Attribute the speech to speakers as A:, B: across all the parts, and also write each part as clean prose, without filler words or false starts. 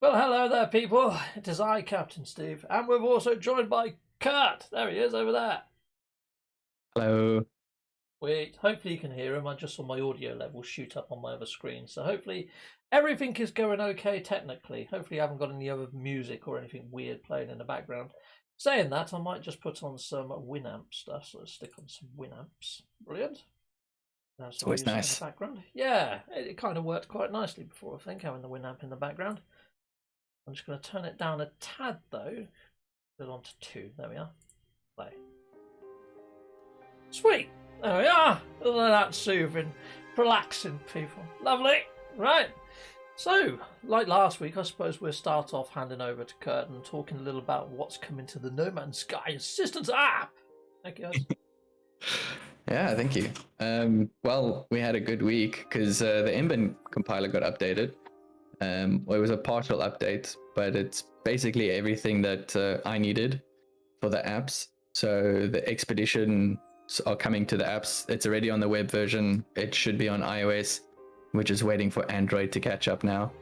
A: Well, hello there, people. It is I, Captain Steve, and we're also joined by Kurt. There he is, over there.
B: Hello.
A: Wait, hopefully you can hear him. I just saw my audio level shoot up on my other screen, so hopefully everything is going okay technically. Hopefully you haven't got any other music or anything weird playing in the background. Saying that, I might just put on some Winamp stuff, so let's stick on some Winamps. Brilliant.
B: It's always nice.
A: In the background. Yeah, it kind of worked quite nicely before, I think, having the Winamp in the background. I'm just going to turn it down a tad, though. Put it on to 2. There we are. Play. Sweet! There we are! Isn't that soothing? Relaxing, people. Lovely! Right. So, like last week, I suppose we'll start off handing over to Kurt and talking a little about what's coming to the No Man's Sky Systems App. Thank you, guys.
B: Yeah, thank you. Well, we had a good week because the Ember compiler got updated. Well, it was a partial update, but it's basically everything that I needed for the apps. So the expeditions are coming to the apps. It's already on the web version. It should be on iOS. We're just waiting for Android to catch up now.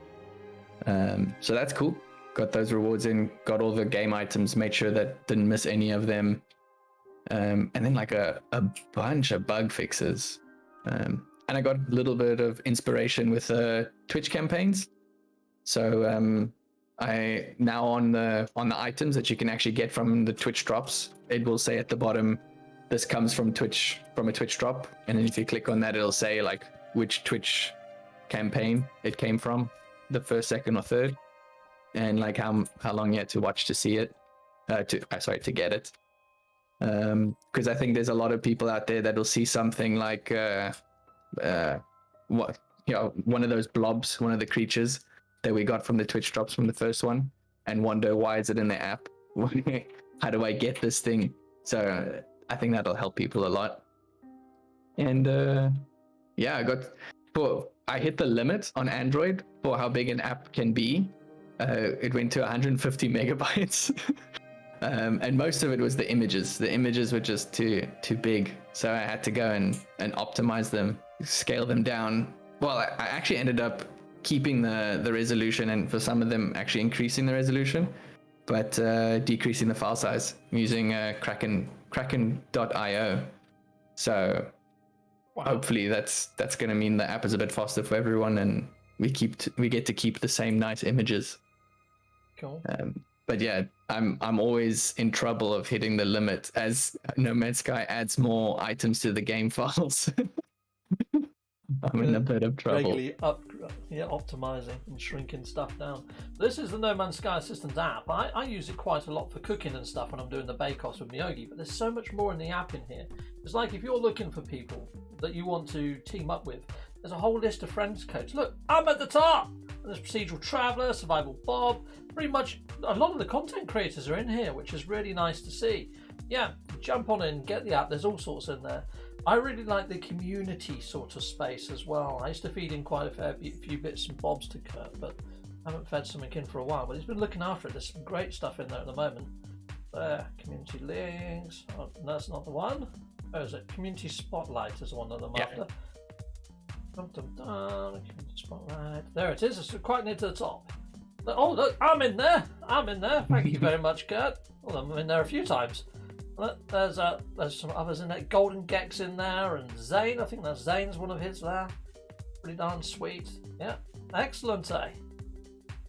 B: So that's cool. Got those rewards in, got all the game items, made sure that didn't miss any of them. And then like a bunch of bug fixes. And I got a little bit of inspiration with Twitch campaigns. So I now on the items that you can actually get from the Twitch drops, it will say at the bottom, this comes from Twitch, from a Twitch drop. And then if you click on that, it'll say like which Twitch campaign it came from, the first, second, or third, and like how long you had to watch to see it, to get it. Because I think there's a lot of people out there that will see something like one of those blobs, one of the creatures that we got from the Twitch drops from the first one, and wonder why is it in the app? How do I get this thing? So I think that'll help people a lot. And yeah, I hit the limit on Android for how big an app can be. It went to 150 megabytes. And most of it was the images. The images were just too big. So I had to go and optimize them, scale them down. Well, I actually ended up keeping the resolution, and for some of them actually increasing the resolution, but decreasing the file size using Kraken.io. So wow. Hopefully that's going to mean the app is a bit faster for everyone, and we get to keep the same nice images.
A: Cool.
B: But yeah, I'm always in trouble of hitting the limit as No Man's Sky adds more items to the game files. I'm in a bit of trouble.
A: Regularly optimizing and shrinking stuff down. This is the No Man's Sky Systems app. I use it quite a lot for cooking and stuff when I'm doing the bake-offs with Miyogi, but there's so much more in the app in here. It's like if you're looking for people that you want to team up with, there's a whole list of friends codes. Look, I'm at the top! And there's Procedural Traveller, Survival Bob, pretty much a lot of the content creators are in here, which is really nice to see. Yeah, jump on in, get the app, there's all sorts in there. I really like the community sort of space as well. I used to feed in quite a few bits and bobs to Kurt, but I haven't fed something in for a while. But he's been looking after it. There's some great stuff in there at the moment. There, community links. Oh, that's not the one. Where is it? Community Spotlight is the one that I'm after. Dum, dum, dum. Community Spotlight. There it is. It's quite near to the top. Oh, look, I'm in there. I'm in there. Thank you very much, Kurt. Well, I'm in there a few times. There's some others in there. Golden Gex in there, and Zane. I think that's Zane's one of his there. Pretty darn sweet. Yeah, excellent, eh?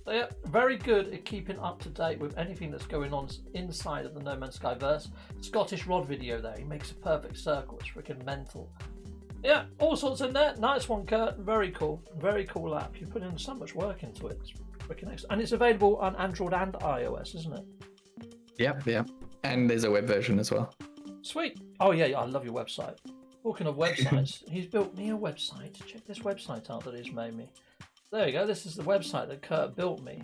A: So yeah, very good at keeping up to date with anything that's going on inside of the No Man's Sky verse. Scottish Rod video there. He makes a perfect circle. It's freaking mental. Yeah, all sorts in there. Nice one, Kurt. Very cool. Very cool app. You put in so much work into it. It's freaking excellent. And it's available on Android and iOS, isn't it?
B: Yeah. And there's a web version as well.
A: Sweet. Oh, yeah, I love your website. Talking of websites, he's built me a website. Check this website out that he's made me. There you go. This is the website that Kurt built me.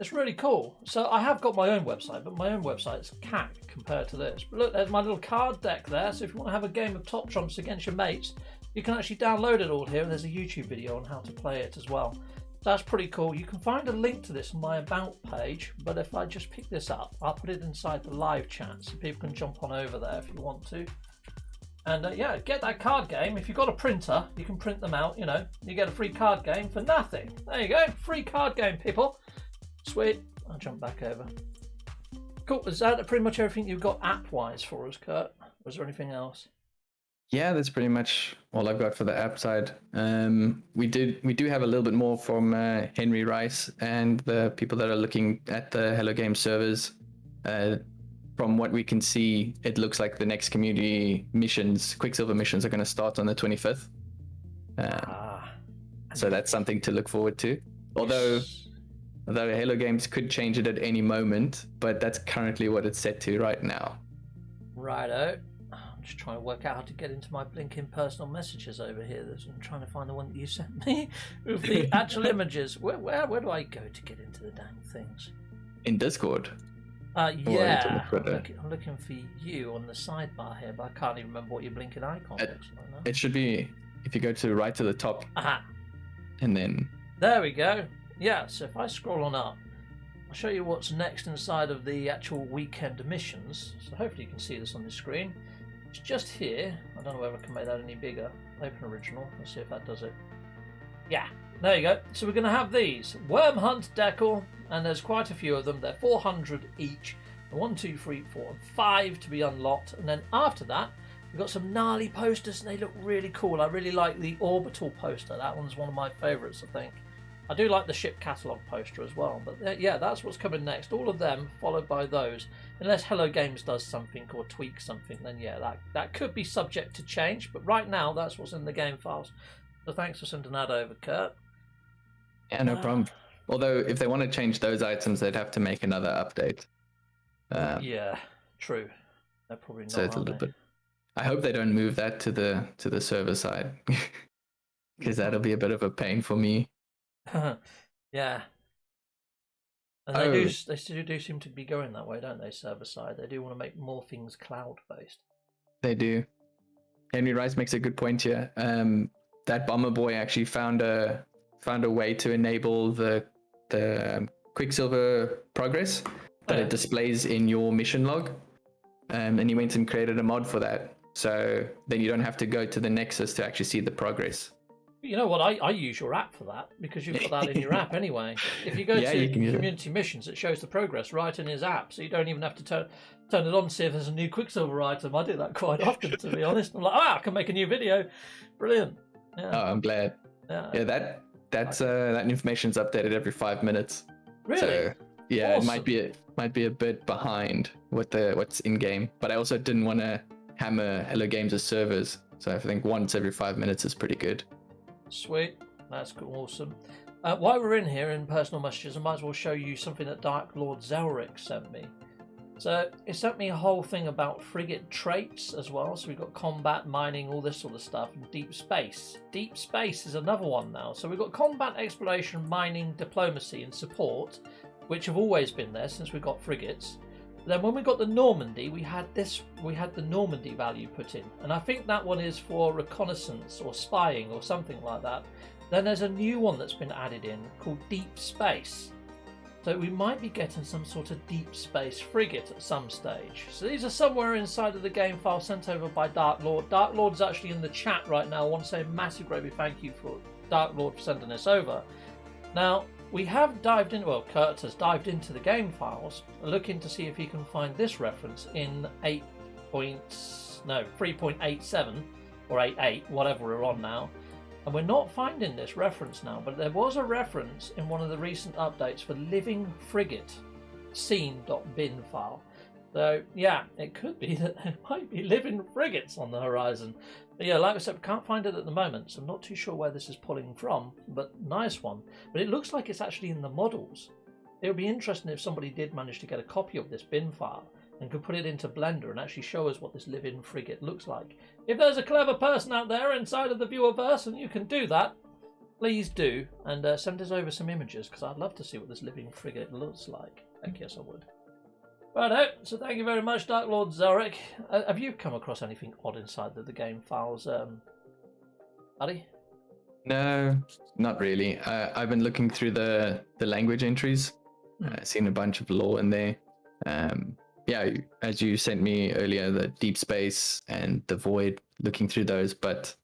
A: It's really cool. So I have got my own website, but my own website's cack compared to this. But look, there's my little card deck there. So if you want to have a game of Top Trumps against your mates, you can actually download it all here. And there's a YouTube video on how to play it as well. That's pretty cool. You can find a link to this on my About page, but if I just pick this up, I'll put it inside the live chat so people can jump on over there if you want to. And yeah, get that card game. If you've got a printer, you can print them out, you know. You get a free card game for nothing. There you go, free card game, people. Sweet. I'll jump back over. Cool. Is that pretty much everything you've got app-wise for us, Kurt? Was there anything else?
B: Yeah, that's pretty much all I've got for the app side. We do have a little bit more from Henry Rice and the people that are looking at the Hello Game servers. From what we can see, it looks like the next community missions, Quicksilver missions, are going to start on the 25th. So that's something to look forward to. Although Hello Games could change it at any moment, but that's currently what it's set to right now.
A: Righto. I'm just trying to work out how to get into my blinking personal messages over here. I'm trying to find the one that you sent me with the actual images. Where do I go to get into the dang things?
B: In Discord.
A: Yeah. I'm looking for you on the sidebar here, but I can't even remember what your blinking icon looks like now.
B: It should be, if you go to right to the top.
A: Aha.
B: And then...
A: There we go. Yeah, so if I scroll on up, I'll show you what's next inside of the actual weekend missions. So hopefully you can see this on the screen. It's just here. I don't know whether I can make that any bigger. Open original. Let's see if that does it. Yeah, there you go. So we're going to have these. Wormhunt Decor, and there's quite a few of them. They're 400 each. 1, 2, 3, 4, and 5 to be unlocked. And then after that, we've got some gnarly posters, and they look really cool. I really like the orbital poster. That one's one of my favourites, I think. I do like the ship catalogue poster as well, but yeah, that's what's coming next. All of them followed by those. Unless Hello Games does something or tweaks something, then yeah, that could be subject to change. But right now, that's what's in the game files. So thanks for sending that over, Kurt.
B: Yeah, no problem. Although, if they want to change those items, they'd have to make another update.
A: Yeah, true. They're probably not.
B: So it's a little bit. I hope they don't move that to the server side, because that'll be a bit of a pain for me.
A: Yeah, and they still do seem to be going that way, don't they? Server side, they do want to make more things cloud based. They
B: do. Henry Rice makes a good point here. That bomber boy actually found a way to enable the Quicksilver Progress that it displays in your mission log, and he went and created a mod for that. So then you don't have to go to the Nexus to actually see the progress.
A: You know what? I use your app for that, because you've got that in your app anyway. If you go to community missions, it shows the progress right in his app, so you don't even have to turn it on to see if there's a new Quicksilver item. I do that quite often, to be honest. I'm like, I can make a new video. Brilliant. Yeah.
B: Oh, I'm glad. Yeah, that information's updated every 5 minutes.
A: Really?
B: So yeah,
A: awesome.
B: It might be a bit behind what's in game, but I also didn't want to hammer Hello Games' servers, so I think once every 5 minutes is pretty good.
A: Sweet, that's cool, awesome. While we're in here in personal messages, I might as well show you something that Dark Lord Zelric sent me. So it sent me a whole thing about frigate traits as well. So we've got combat, mining, all this sort of stuff, and deep space. Deep space is another one now. So we've got combat, exploration, mining, diplomacy, and support, which have always been there since we got frigates. Then when we got the Normandy, we had the Normandy value put in, and I think that one is for reconnaissance or spying or something like that. Then there's a new one that's been added in called Deep Space. So we might be getting some sort of deep space frigate at some stage. So these are somewhere inside of the game file sent over by Dark Lord. Dark Lord's actually in the chat right now. I want to say a massive gravy thank you for Dark Lord for sending this over. Now, we have dived in, well, Kurt has dived into the game files, looking to see if he can find this reference in 3.87 or 8.8, whatever we're on now. And we're not finding this reference now, but there was a reference in one of the recent updates for Living Frigate scene.bin file. So, yeah, it could be that there might be living frigates on the horizon. But yeah, like I said, we can't find it at the moment, so I'm not too sure where this is pulling from, but nice one. But it looks like it's actually in the models. It would be interesting if somebody did manage to get a copy of this bin file and could put it into Blender and actually show us what this living frigate looks like. If there's a clever person out there inside of the viewerverse and you can do that, please do, and send us over some images, because I'd love to see what this living frigate looks like. Heck yes, I would. Righto, so thank you very much, Dark Lord Zarek. Have you come across anything odd inside the game files, buddy?
B: No, not really. I've been looking through the language entries. I've seen a bunch of lore in there. Yeah, as you sent me earlier, the Deep Space and the Void, looking through those, but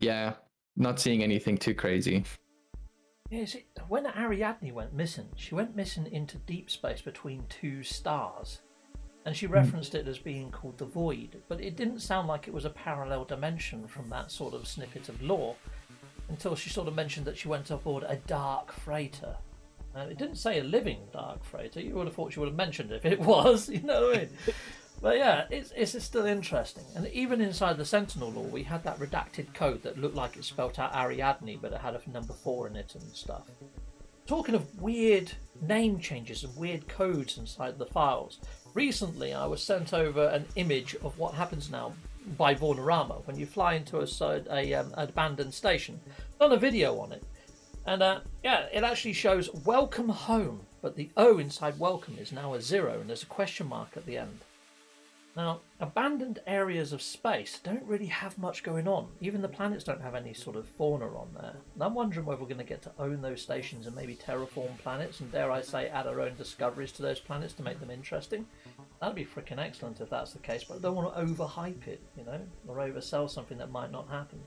B: yeah, not seeing anything too crazy.
A: Is it when Ariadne went missing? She went missing into deep space between two stars, and she referenced it as being called the Void. But it didn't sound like it was a parallel dimension from that sort of snippet of lore until she sort of mentioned that she went aboard a dark freighter. It didn't say a living dark freighter. You would have thought she would have mentioned it if it was. You know what I mean? But yeah, it's still interesting. And even inside the Sentinel lore, we had that redacted code that looked like it spelt out Ariadne, but it had a number 4 in it and stuff. Talking of weird name changes and weird codes inside the files, recently I was sent over an image of what happens now by Vornorama when you fly into an abandoned station. Done a video on it. And yeah, it actually shows welcome home, but the O inside welcome is now a 0 and there's a question mark at the end. Now, abandoned areas of space don't really have much going on. Even the planets don't have any sort of fauna on there. And I'm wondering whether we're going to get to own those stations and maybe terraform planets and, dare I say, add our own discoveries to those planets to make them interesting. That'd be freaking excellent if that's the case, but I don't want to overhype it, you know, or oversell something that might not happen.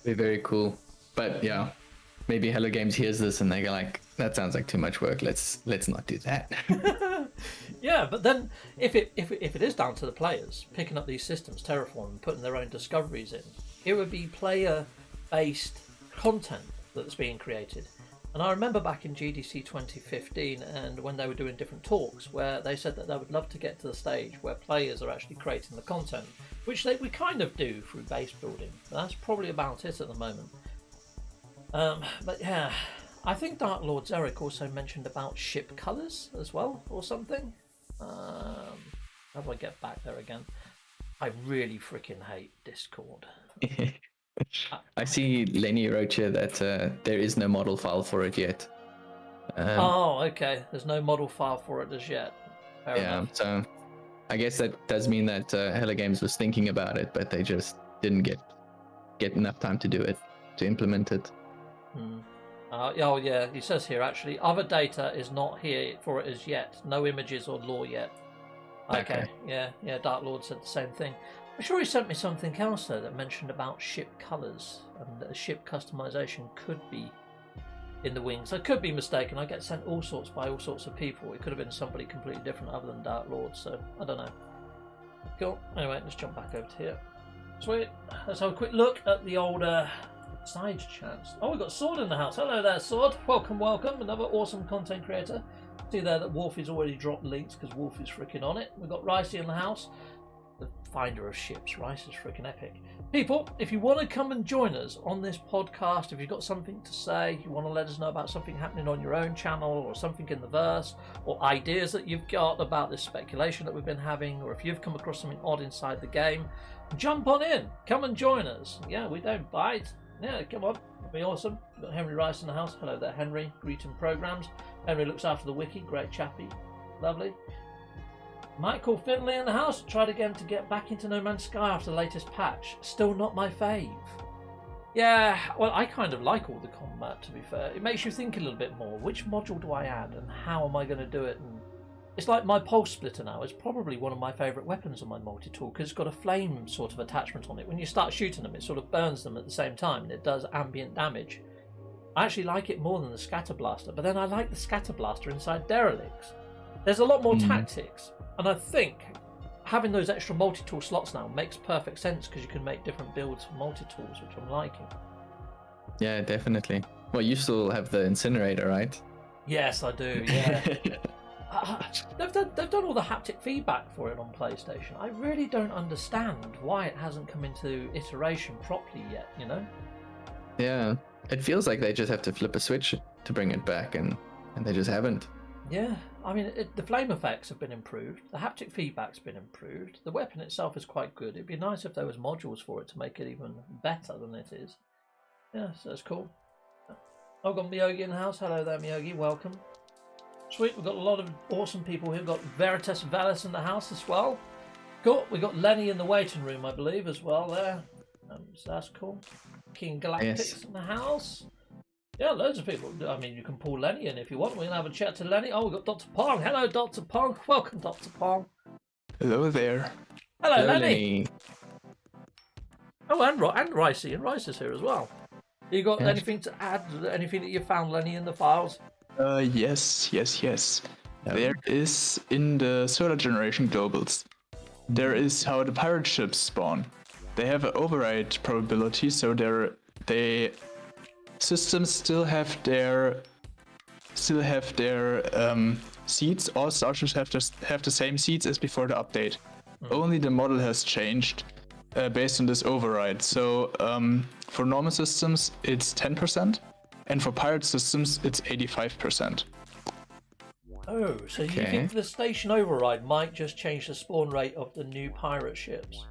B: Be very cool. But yeah, maybe Hello Games hears this and they're like, that sounds like too much work. Let's not do that.
A: Yeah, but then if it is down to the players picking up these systems, terraforming, putting their own discoveries in, it would be player-based content that's being created. And I remember back in GDC 2015, and when they were doing different talks, where they said that they would love to get to the stage where players are actually creating the content, which we kind of do through base building. But that's probably about it at the moment. But yeah, I think Dark Lord's Eric also mentioned about ship colours as well, or something. How do I get back there again? I really freaking hate Discord.
B: I see Lenny wrote here that there is no model file for it yet.
A: Oh, okay. There's no model file for it as yet. Fair enough.
B: So I guess that does mean that Hello Games was thinking about it, but they just didn't get enough time to do it, to implement it.
A: Oh yeah, he says here actually, other data is not here for it as yet. No images or lore yet. Okay. Yeah, Dark Lord said the same thing. I'm sure he sent me something else though that mentioned about ship colours and that ship customization could be in the wings. I could be mistaken. I get sent all sorts by all sorts of people. It could have been somebody completely different other than Dark Lord, so I don't know. Cool. Anyway, let's jump back over to here. Sweet. Let's have a quick look at the old side chats. Oh, we've got Sword in the house. Hello there, Sword. Welcome. Another awesome content creator. See there that Wolfie's already dropped links because Wolf is freaking on it. We've got Ricey in the house. The finder of ships. Rice is freaking epic. People, if you want to come and join us on this podcast, if you've got something to say, you want to let us know about something happening on your own channel or something in the verse or ideas that you've got about this speculation that we've been having, or if you've come across something odd inside the game, jump on in. Come and join us. Yeah, we don't bite. Yeah, come on. It'll be awesome. We've got Henry Rice in the house. Hello there, Henry. Greeting programs. Henry looks after the wiki. Great chappy. Lovely. Michael Finley in the house. Tried again to get back into No Man's Sky after the latest patch. Still not my fave. Yeah, well, I kind of like all the combat, to be fair. It makes you think a little bit more. Which module do I add and how am I going to do it? And it's like my pulse splitter now is probably one of my favourite weapons on my multi-tool because it's got a flame sort of attachment on it. When you start shooting them, it sort of burns them at the same time and it does ambient damage. I actually like it more than the scatter blaster, but then I like the scatter blaster inside derelicts. There's a lot more tactics, and I think having those extra multi-tool slots now makes perfect sense because you can make different builds for multi-tools, which I'm liking.
B: Yeah, definitely. Well, you still have the incinerator, right?
A: Yes, I do, yeah. They've done all the haptic feedback for it on PlayStation. I really don't understand why it hasn't come into iteration properly yet, you know?
B: Yeah, it feels like they just have to flip a switch to bring it back, and they just haven't.
A: Yeah, I mean, the flame effects have been improved, the haptic feedback's been improved, the weapon itself is quite good. It'd be nice if there was modules for it to make it even better than it is. Yeah, so that's cool. I've got Miyogi in the house. Hello there, Miyogi, welcome. Sweet, we've got a lot of awesome people here. We've got Veritas Velis in the house as well. Cool, we've got Lenny in the waiting room, I believe, as well there. So that's cool. King Galactics in the house. Yeah, loads of people. I mean, you can pull Lenny in if you want. We're going to have a chat to Lenny. Oh, we've got Dr. Pong. Hello, Dr. Pong. Welcome, Dr. Pong.
C: Hello there.
A: Hello, Lenny. Oh, and Ricey. And Rice is here as well. You got
B: Yeah.
A: anything to add? Anything that you found, Lenny, in the files?
C: Yes. There is in the solar generation globals. There is how the pirate ships spawn. They have an override probability, so they systems still have their seeds. All starships have the same seeds as before the update. Only the model has changed based on this override. So for normal systems, it's 10%, and for pirate systems, it's 85%.
A: Oh, so you think the station override might just change the spawn rate of the new pirate ships?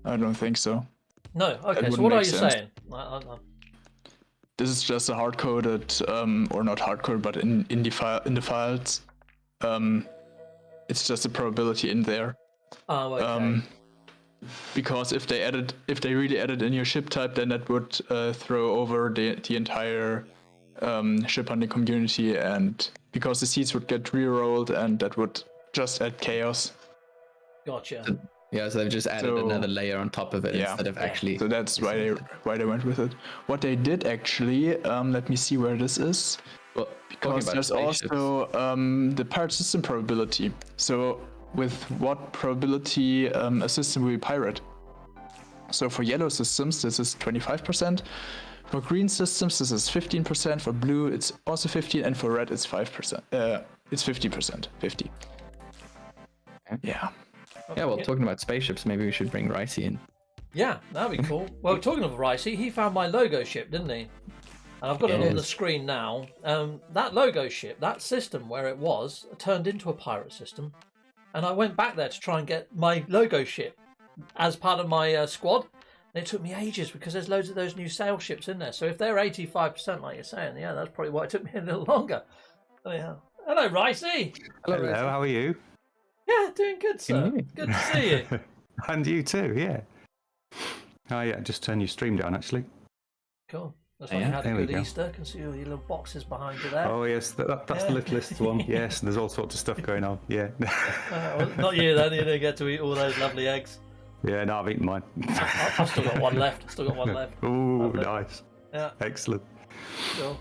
C: I don't think so.
A: No. Okay.
C: That
A: So what
C: wouldn't
A: are
C: make
A: you
C: sense.
A: saying?
C: This is just a hard-coded, or not hard-coded, but in the files. It's just a probability in there.
A: Oh, okay.
C: Because if they really added a new ship type, then that would throw over the entire ship hunting community, and because the seeds would get re-rolled, and that would just add chaos.
A: Gotcha.
B: Yeah, so they've just added another layer on top of it instead of actually.
C: So that's why they went with it. What they did actually, let me see where this is.
B: Well,
C: Because there's also the pirate system probability. So with what probability a system will be pirate. So for yellow systems, this is 25%. For green systems, this is 15%. For blue, it's also 15%, and for red, it's 5%. It's 50%. 50. Yeah.
B: Yeah, well, talking about spaceships, maybe we should bring Ricey in.
A: Yeah, that'd be cool. Well, talking of Ricey, he found my logo ship, didn't he? And I've got it on the screen now. That logo ship, that system where it was, turned into a pirate system. And I went back there to try and get my logo ship as part of my squad. And it took me ages because there's loads of those new sail ships in there. So if they're 85%, like you're saying, yeah, that's probably why it took me a little longer. Oh, yeah. Hello, Ricey.
D: Hello, how are you?
A: Yeah, doing good, sir. Good to see you.
D: And you too, yeah. Oh, yeah, just turn your stream down, actually.
A: Cool. That's why you had a
D: there we
A: good
D: go.
A: Easter. I can see all your little boxes behind you there.
D: Oh, yes, that's the littlest one. Yes, and there's all sorts of stuff going on, yeah.
A: Well, not you then. You didn't get to eat all those lovely eggs.
D: Yeah, no, I've eaten mine.
A: I've still got one left.
D: Ooh,
A: Lovely.
D: nice.
A: Yeah,
D: Excellent.
A: cool.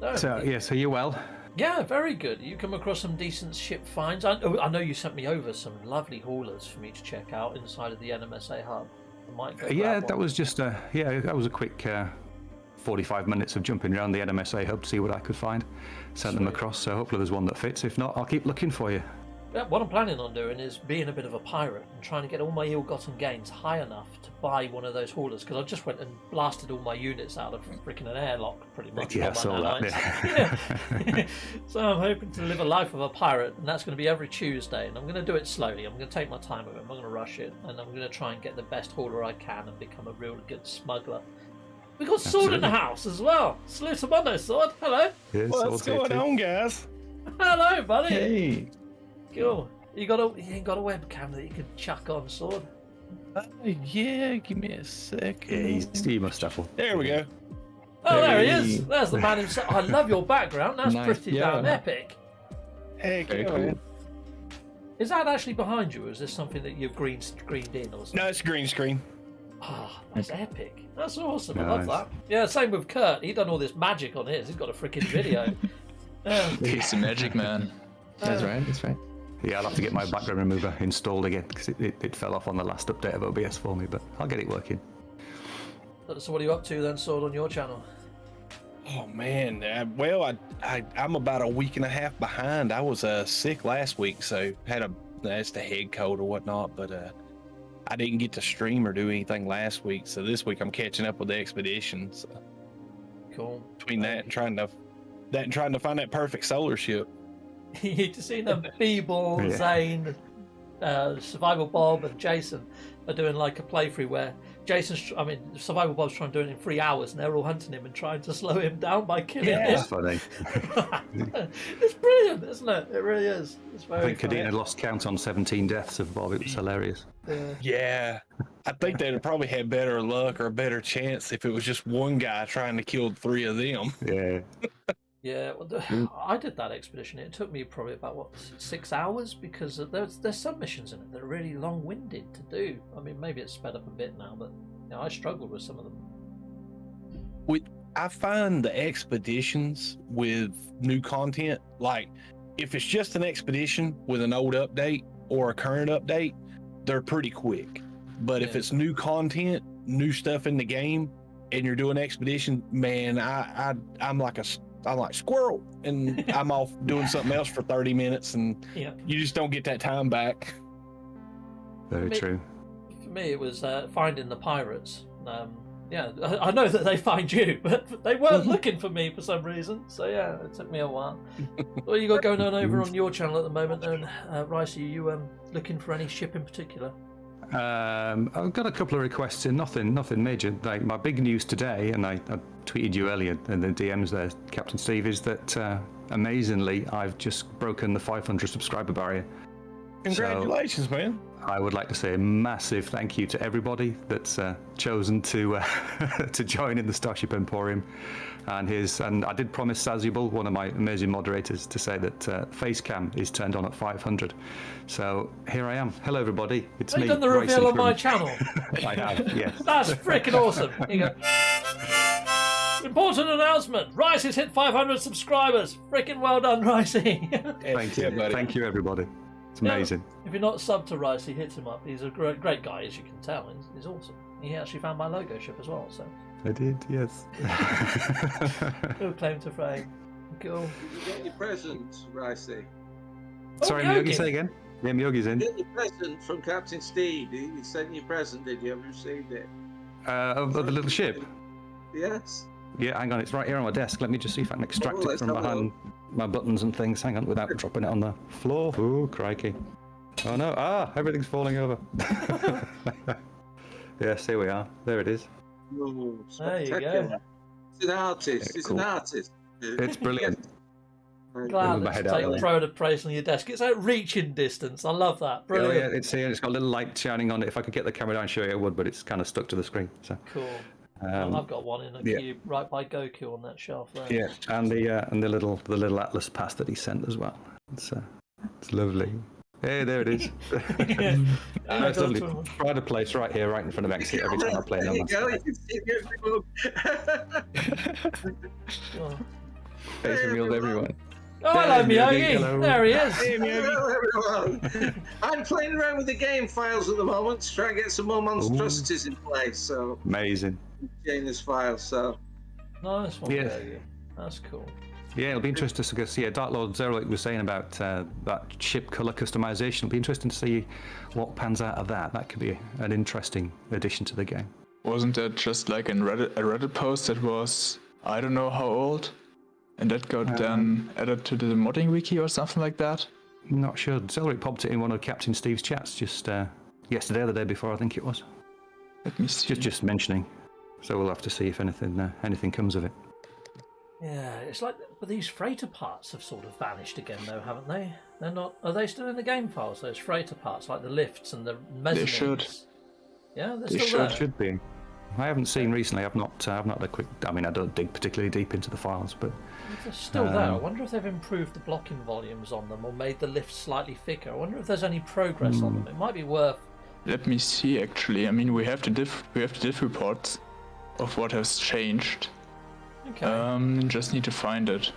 A: No,
D: So, yes, are you well?
A: yeah, very good. You come across some decent ship finds. I know you sent me over some lovely haulers for me to check out inside of the NMSA hub. I might go
D: Yeah,
A: grab
D: that
A: one.
D: was just that was a quick 45 minutes of jumping around the NMSA hub to see what I could find. Sent them across, so hopefully there's one that fits. If not, I'll keep looking for you.
A: Yeah, what I'm planning on doing is being a bit of a pirate and trying to get all my ill-gotten gains high enough to buy one of those haulers, because I just went and blasted all my units out of freaking an airlock pretty much.
D: Yeah, I
A: on my
D: saw that,
A: nanites. Yeah. So I'm hoping to live a life of a pirate, and that's going to be every Tuesday, and I'm going to do it slowly. I'm going to take my time with it. I'm not going to rush it, and I'm going to try and get the best hauler I can and become a real good smuggler. We got Sword in the house as well. Salute to Mondo, Sword. Hello.
D: Yes,
E: What's going on, guys?
A: Hello, buddy.
B: Hey!
A: Cool. You ain't got a webcam that you can chuck on, Sword?
E: Yeah, give me a sec.
D: Yeah, you must have one.
E: There we go.
A: Oh, there he
B: Hey.
A: is. There's the man himself. I love your background. That's
B: Nice,
A: pretty
B: yeah.
A: damn epic.
E: Heck
B: Very
E: yeah,
B: cool.
E: man.
A: Is that actually behind you, or is this something that you've screened in or something?
E: No, it's green screen.
A: Ah, that's epic. That's awesome. I love
D: Nice.
A: that. Yeah, same with Kurt. He done all this magic on his. He's got a freaking video.
C: He's the magic man.
B: That's right, that's right.
D: Yeah, I'll have to get my background remover installed again because it fell off on the last update of OBS for me, but I'll get it working.
A: So what are you up to then, Sword, on your channel?
E: Oh man, I'm about a week and a half behind. I was sick last week, so that's the head cold or whatnot. But I didn't get to stream or do anything last week, so this week I'm catching up with the expeditions.
A: Cool.
E: Between that and trying to find that perfect solar ship.
A: You just seen them Feeble,
D: Yeah.
A: Zane, Survival Bob, and Jason are doing like a playthrough where Survival Bob's trying to do it in 3 hours, and they're all hunting him and trying to slow him down by killing
D: That's
A: him.
D: funny.
A: It's brilliant, isn't it? It really is. It's
D: I
A: very
D: think
A: funny.
D: Kadena lost count on 17 deaths of Bob. It was hilarious.
E: Yeah, I think they'd have probably had better luck or a better chance if it was just one guy trying to kill 3 of them.
D: Yeah.
A: Yeah, well, I did that expedition. It took me probably about 6 hours because there's some missions in it that are really long-winded to do. I mean, maybe it's sped up a bit now, but I struggled with some of them.
E: I find the expeditions with new content, like if it's just an expedition with an old update or a current update, they're pretty quick. But if it's new content, new stuff in the game, and you're doing expedition, man, I'm like squirrel, and I'm off doing something else for 30 minutes, and you just don't get that time back.
D: Very true.
A: For me, it was finding the pirates. I know that they find you, but they weren't looking for me for some reason. So yeah, it took me a while. What you got going on over on your channel at the moment, then, Rice? Are you looking for any ship in particular?
D: I've got a couple of requests in, nothing major. Like my big news today, and I tweeted you earlier in the DMs there, Captain Steve, is that amazingly I've just broken the 500 subscriber barrier.
E: Congratulations, man.
D: I would like to say a massive thank you to everybody that's chosen to to join in the Starship Emporium, and I did promise Sazubal, one of my amazing moderators, to say that face cam is turned on at 500. So here I am. Hello everybody, it's me.
A: You've done the reveal on my channel.
D: I have, yes.
A: That's freaking awesome. Here you go. Important announcement: Rice has hit 500 subscribers. Freaking well done, Ricey.
D: Thank you, thank you everybody. It's amazing.
A: If you're not subbed to Rice, hit him up. He's a great guy, as you can tell. He's awesome. He actually found my logo ship as well. So
D: I did, yes.
A: No claim to fame. Cool.
F: Did you get your present, Ricey?
D: Sorry, Miyogi, say again. Yeah, Miyogi's in.
F: Did you get your present from Captain Steve? He sent you a present, did you? Have you received it?
D: Of the little ship?
F: Yes.
D: Yeah, hang on, it's right here on my desk. Let me just see if I can extract it from behind my buttons and things. Hang on, without dropping it on the floor. Ooh, crikey. Oh no, everything's falling over. Yes, here we are. There it is.
F: Oh,
A: there you go.
F: It's an artist.
D: Yeah,
F: it's
D: cool.
F: an artist.
D: It's brilliant.
A: Glad that you take pride of praise on your desk. It's at reaching distance. I love that. Brilliant.
D: Oh, yeah, it's here. It's got a little light shining on it. If I could get the camera down and show you, I would, but it's kind of stuck to the screen. So.
A: Cool. I've got one in a cube right by Goku on that shelf there.
D: Yeah, and the little Atlas pass that he sent as well. It's lovely. Hey, there it is. It's lovely. Pride of place right here, right in front of exit every time I play
F: There you
D: NMS.
F: go. You can see everyone.
B: Face revealed everyone.
A: Oh, hello, Miyagi.
B: Hello.
A: There he is.
F: Hello, everyone. I'm playing around with the game files at the moment to try and get some more monstrosities in place. So
D: Amazing.
F: Janus files. So
A: Nice one,
D: Yeah.
A: Miyagi. That's cool.
D: Yeah, it'll be interesting to see. Dark Lord Zerlik was saying about that ship color customization. It'll be interesting to see what pans out of that. That could be an interesting addition to the game.
C: Wasn't that just like in a Reddit post that was, I don't know how old? And that got then added to the modding wiki or something like that?
D: Not sure. Zelric popped it in one of Captain Steve's chats just yesterday or the day before, I think it was.
C: Let me see.
D: Just mentioning. So we'll have to see if anything comes of it.
A: Yeah, it's like, but these freighter parts have sort of vanished again, though, haven't they? They're not. Are they still in the game files? Those freighter parts, like the lifts and the mezzanines.
C: They should.
A: Yeah, they're
C: They
A: still there.
D: Should be. I haven't seen recently. I've not had a quick. I mean, I don't dig particularly deep into the files, but
A: They're still there. I wonder if they've improved the blocking volumes on them or made the lifts slightly thicker. I wonder if there's any progress on them. It might be worth.
C: Let me see. Actually, I mean, we have the diff reports of what has changed.
A: Okay.
C: Just need to find it.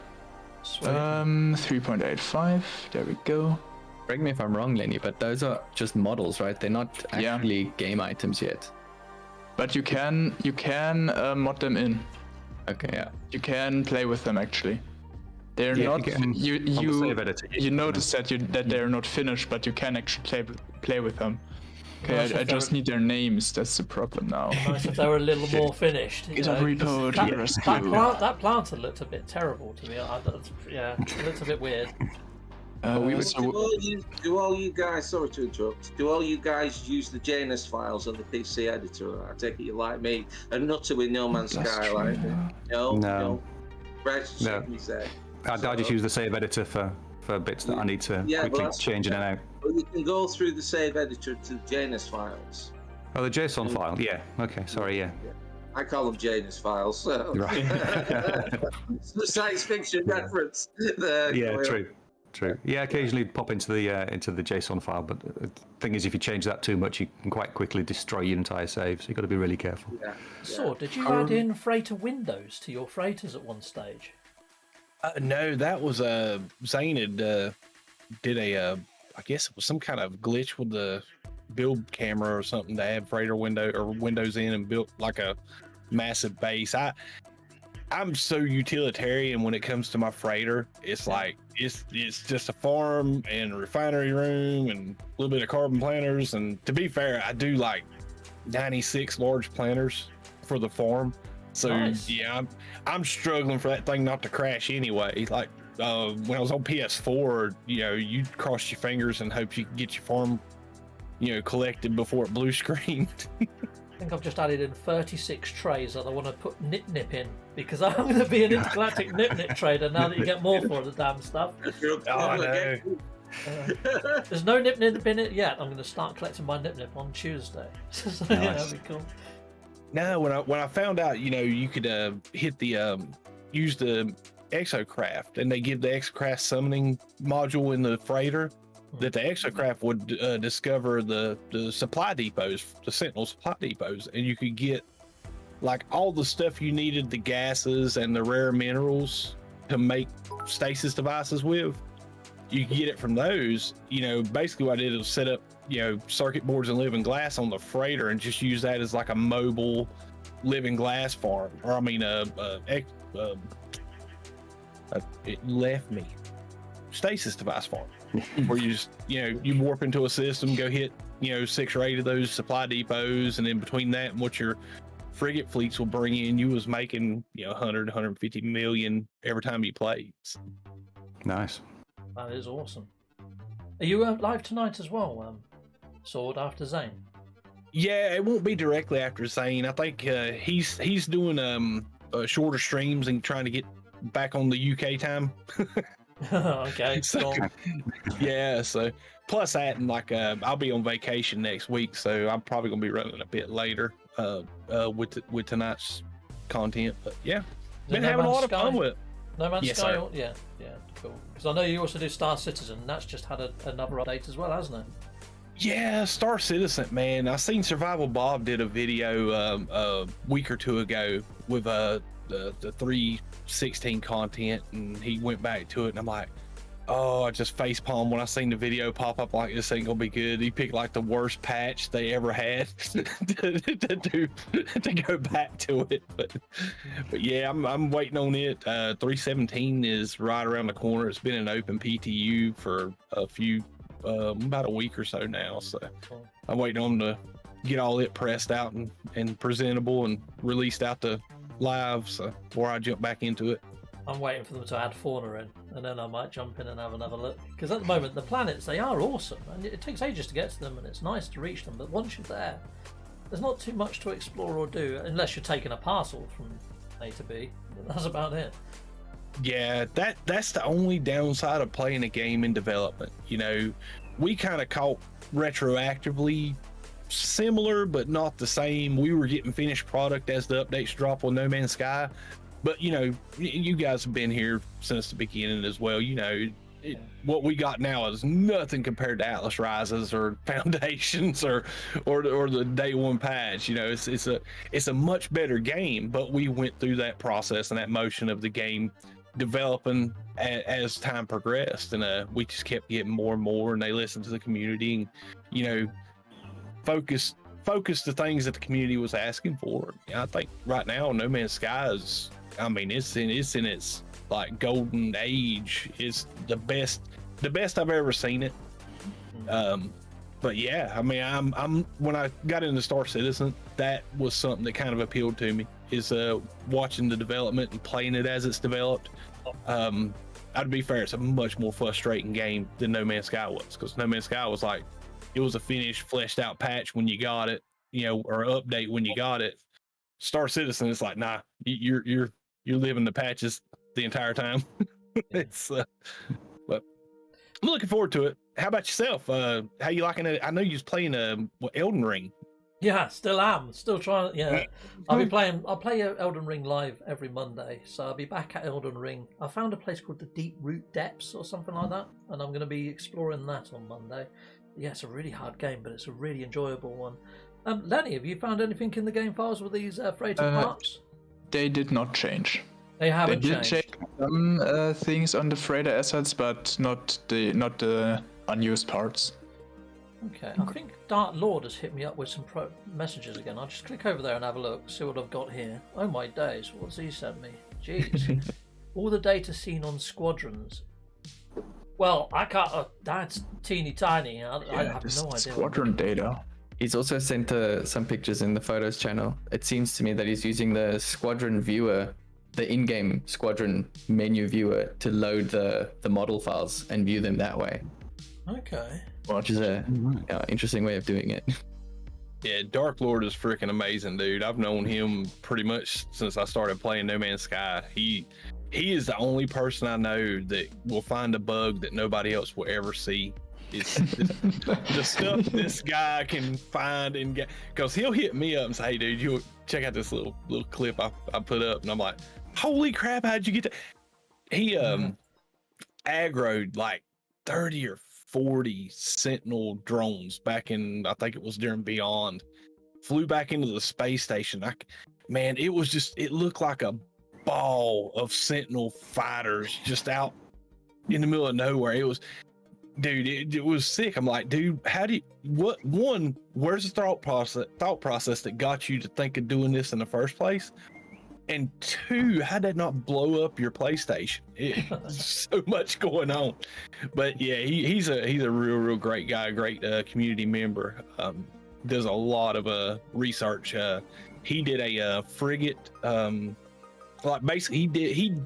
A: Sweet.
C: 3.85. There we go.
B: Correct me if I'm wrong, Lenny, but those are just models, right? They're not
C: Yeah.
B: actually game items yet.
C: But you can mod them in.
B: Okay, yeah.
C: You can play with them actually. They're
D: Yeah,
C: not.
D: you get 'em on the save editor.
C: You notice that they're not finished, but you can actually play with them. Okay,
A: Nice
C: I
A: if
C: just
A: they're-
C: need their names. That's the problem now.
A: Nice if they were a little more finished. you
C: GitHub
A: know,
C: repo to
A: 'cause
C: the rescue.
A: that planter looked a bit terrible to me. Yeah, it looked a bit weird.
F: do all you guys? Sorry to interrupt. Do all you guys use the Janus files on the PC editor? I take it you like me, and not to with No Man's Sky, like no. Right,
D: No.
F: me say.
D: I just use the save editor for bits that I need to quickly change in and out.
F: Well, you can go through the save editor to the Janus files.
D: Oh, the JSON file. Yeah. Okay. Sorry. Yeah.
F: I call them Janus files. So.
D: Right.
F: It's the science fiction reference. There,
D: Yeah. True. True. Yeah, occasionally pop into the JSON file, but the thing is, if you change that too much, you can quite quickly destroy your entire save. So you've got to be really careful.
F: Yeah.
A: So, did you add in freighter windows to your freighters at one stage?
E: No, that was Zane had did a I guess it was some kind of glitch with the build camera or something to add freighter windows in and built like a massive base. I'm so utilitarian when it comes to my freighter. It's like it's just a farm and a refinery room and a little bit of carbon planters. And to be fair, I do like 96 large planters for the farm. So
A: nice.
E: Yeah, I'm struggling for that thing not to crash anyway. Like when I was on PS4, you cross your fingers and hope you can get your farm, collected before it blue screened.
A: I think I've just added in 36 trays that I want to put nip in because I'm going to be an intergalactic nip trader now that you get more for the damn stuff.
E: Oh, no.
A: There's no nip in it yet. I'm going to start collecting my nip on Tuesday. So
D: nice.
A: Yeah, that'd be cool.
E: No, when I found out, you could hit the use the Exocraft, and they give the Exocraft summoning module in the freighter, that the Exocraft would discover the supply depots, the Sentinel supply depots, and you could get like all the stuff you needed, the gases and the rare minerals to make stasis devices with. You could get it from those. Basically what I did was set up, circuit boards and living glass on the freighter and just use that as like a mobile living glass farm. Or it left me. Stasis device farm. Where you just, you warp into a system, go hit, 6 or 8 of those supply depots, and in between that and what your frigate fleets will bring in, you was making, 100, 150 million every time you played.
D: Nice.
A: That is awesome. Are you live tonight as well, Sword, after Zane?
E: Yeah, it won't be directly after Zane. I think he's doing shorter streams and trying to get back on the UK time.
A: Okay,
E: so,
A: cool.
E: Yeah, so plus that, and like I'll be on vacation next week, so I'm probably gonna be running a bit later with tonight's content. But yeah, been having a lot of fun with it.
A: No Man's
E: Yes,
A: Sky,
E: sir.
A: yeah, cool. Because I know you also do Star Citizen, and that's just had another update as well, hasn't it?
E: Yeah, Star Citizen, man. I seen Survival Bob did a video a week or two ago with the 3.16 content, and he went back to it, and I'm like, oh, I just facepalm when I seen the video pop up like this ain't gonna be good. He picked like the worst patch they ever had to go back to it. But yeah, I'm waiting on it. 3.17 is right around the corner. It's been an open PTU for a few about a week or so now, so I'm waiting on them to get all it pressed out and presentable and released out to live, so before I jump back into it.
A: I'm waiting for them to add fauna in, and then I might jump in and have another look. Because at the moment, the planets, they are awesome, and it takes ages to get to them, and it's nice to reach them, but once you're there, there's not too much to explore or do, unless you're taking a parcel from A to B. That's about it.
E: Yeah, that's the only downside of playing a game in development. We kind of caught retroactively similar, but not the same. We were getting finished product as the updates drop on No Man's Sky. But, you guys have been here since the beginning as well. What we got now is nothing compared to Atlas Rises or Foundations or the day one patch. It's a much better game, but we went through that process and that motion of the game developing as time progressed, and we just kept getting more and more, and they listened to the community and focus the things that the community was asking for. I think right now No Man's Sky is, it's in its like golden age. It's the best I've ever seen it. But yeah, I'm when I got into Star Citizen, that was something that kind of appealed to me, is watching the development and playing it as it's developed. To be fair, it's a much more frustrating game than No Man's Sky was, because No Man's Sky was like, it was a finished, fleshed out patch when you got it, or update when you got it. Star Citizen is like, nah, you're living the patches the entire time. It's but I'm looking forward to it. How about yourself? How you liking it? I know you was playing Elden Ring.
A: Yeah, still am. Still trying. Yeah, I'll play Elden Ring live every Monday, so I'll be back at Elden Ring. I found a place called the Deep Root Depths or something like that, and I'm going to be exploring that on Monday. Yeah, it's a really hard game, but it's a really enjoyable one. Lenny, have you found anything in the game files with these freighted parts?
C: They did not change.
A: They haven't
C: They did
A: changed.
C: change some things on the freighter assets, but not the unused parts.
A: Okay, I think Dark Lord has hit me up with some messages again. I'll just click over there and have a look, see what I've got here. Oh my days, what's he sent me? Jeez. All the data seen on Squadrons. Well, I can't. That's teeny tiny. I have no idea.
C: Squadron data.
B: He's also sent some pictures in the photos channel. It seems to me that he's using the Squadron viewer, the in-game Squadron menu viewer, to load the model files and view them that way.
A: Okay.
B: Which is a interesting way of doing it.
E: Yeah, Dark Lord is freaking amazing, dude. I've known him pretty much since I started playing No Man's Sky. He is the only person I know that will find a bug that nobody else will ever see. It's the stuff this guy can find and get, because he'll hit me up and say, "Hey, dude, you check out this little clip I put up," and I'm like, "Holy crap! How'd you get that?" He aggroed like 30 or 40 Sentinel drones back in, I think it was during Beyond. Flew back into the space station. Man, it looked like a ball of Sentinel fighters just out in the middle of nowhere. It was, dude, it was sick. I'm like, dude, where's the thought process that got you to think of doing this in the first place? And two, how'd that not blow up your PlayStation? So much going on. But yeah, he's a real great guy, great community member. Does a lot of research. He did a frigate. Like basically,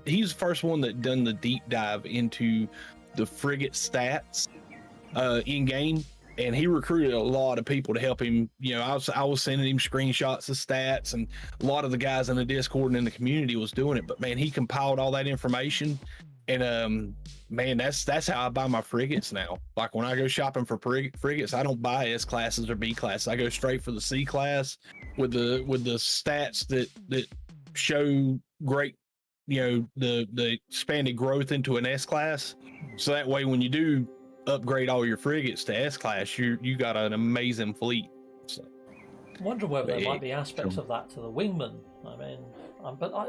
E: he's the first one that done the deep dive into the frigate stats in game. And he recruited a lot of people to help him. You know, I was sending him screenshots of stats, and a lot of the guys in the Discord and in the community was doing it. But man, he compiled all that information, and man, that's how I buy my frigates now. Like when I go shopping for frigates, I don't buy S classes or B classes. I go straight for the C class with the stats that show great, you know, the expanded growth into an S class. So that way, when you do upgrade all your frigates to S class, you got an amazing fleet. So,
A: I wonder whether there might be aspects of that to the wingman. I mean,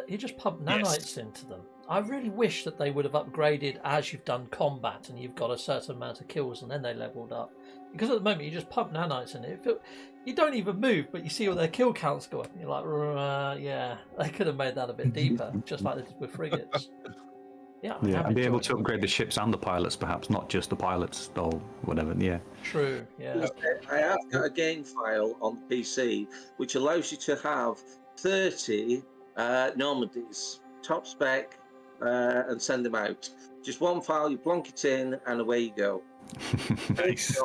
A: you just pump nanites into them. I really wish that they would have upgraded as you've done combat and you've got a certain amount of kills and then they leveled up. Because at the moment you just pump nanites in it. You don't even move, but you see all their kill counts go up and you're like, yeah, they could have made that a bit deeper, just like they did with frigates. Yeah,
D: and be able to upgrade the ships and the pilots, perhaps, not just the pilots or whatever. Yeah.
A: True. Yeah.
F: I have got a game file on the PC which allows you to have 30 Normandies, top spec, and send them out. Just one file, you plonk it in, and away you go.
E: Nice.